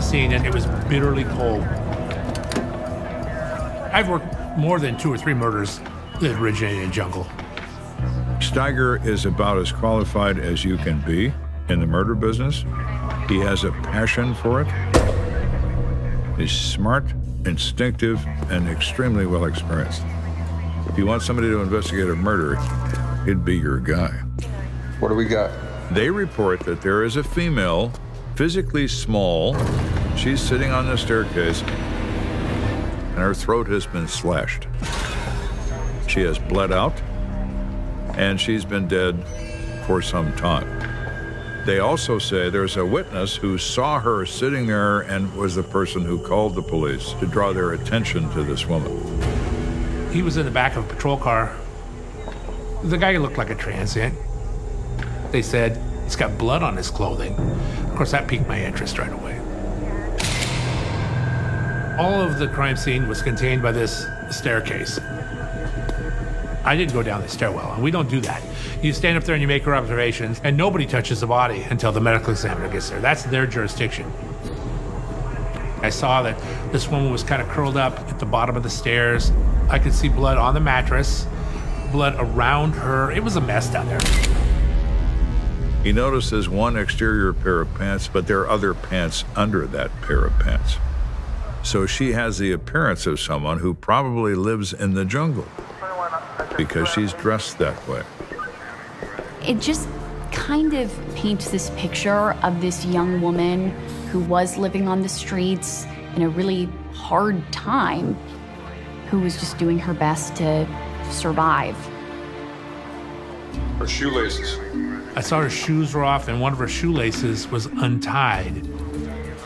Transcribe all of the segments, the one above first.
scene, and it was bitterly cold. I've worked more than 2 or 3 murders that originated in jungle. Steiger is about as qualified as you can be in the murder business. He has a passion for it. He's smart, instinctive, and extremely well experienced. If you want somebody to investigate a murder, he'd be your guy. What do we got? They report that there is a female, physically small. She's sitting on the staircase, and her throat has been slashed. She has bled out, and she's been dead for some time. They also say there's a witness who saw her sitting there and was the person who called the police to draw their attention to this woman. He was in the back of a patrol car. The guy looked like a transient. They said he's got blood on his clothing. Of course, that piqued my interest right away. All of the crime scene was contained by this staircase. I didn't go down the stairwell, and we don't do that. You stand up there and you make your observations, and nobody touches the body until the medical examiner gets there. That's their jurisdiction. I saw that this woman was kind of curled up at the bottom of the stairs. I could see blood on the mattress, blood around her. It was a mess down there. He notices one exterior pair of pants, but there are other pants under that pair of pants. So she has the appearance of someone who probably lives in the jungle because she's dressed that way. It just kind of paints this picture of this young woman who was living on the streets in a really hard time, who was just doing her best to survive. Her shoelaces. I saw her shoes were off, and one of her shoelaces was untied.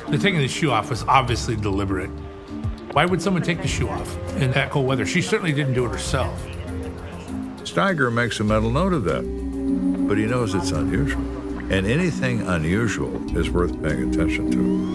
The taking the shoe off was obviously deliberate. Why would someone take the shoe off in that cold weather? She certainly didn't do it herself. Steiger makes a mental note of that, but he knows it's unusual. And anything unusual is worth paying attention to.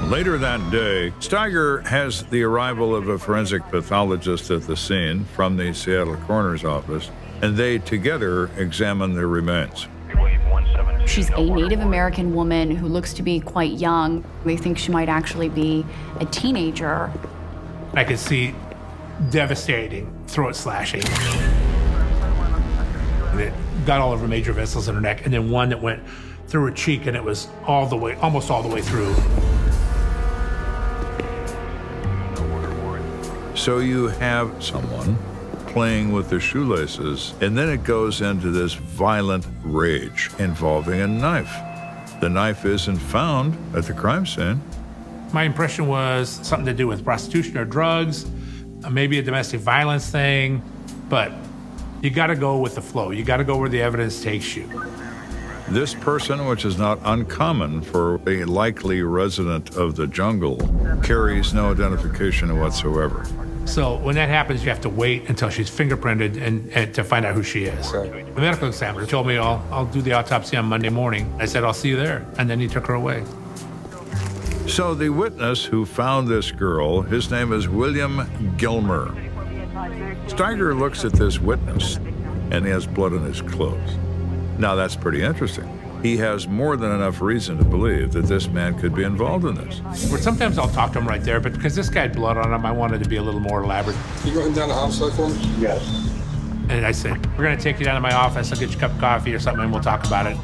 Later that day, Steiger has the arrival of a forensic pathologist at the scene from the Seattle coroner's office, and they together examine the remains. She's a Native American woman who looks to be quite young. They think she might actually be a teenager. I could see devastating throat slashing. And it got all over major vessels in her neck, and then one that went through her cheek, and it was almost all the way through. So you have someone playing with the shoelaces, and then it goes into this violent rage involving a knife. The knife isn't found at the crime scene. My impression was something to do with prostitution or drugs, maybe a domestic violence thing, but you gotta go with the flow. You gotta go where the evidence takes you. This person, which is not uncommon for a likely resident of the jungle, carries no identification whatsoever. So when that happens, you have to wait until she's fingerprinted and to find out who she is. Okay. The medical examiner told me I'll do the autopsy on Monday morning. I said, I'll see you there. And then he took her away. So the witness who found this girl, his name is William Gilmer. Steiger looks at this witness, and he has blood on his clothes. Now that's pretty interesting. He has more than enough reason to believe that this man could be involved in this. Where sometimes I'll talk to him right there, but because this guy had blood on him, I wanted to be a little more elaborate. You go down the homicide for me? And I said, we're gonna take you down to my office, I'll get you a cup of coffee or something, and we'll talk about it.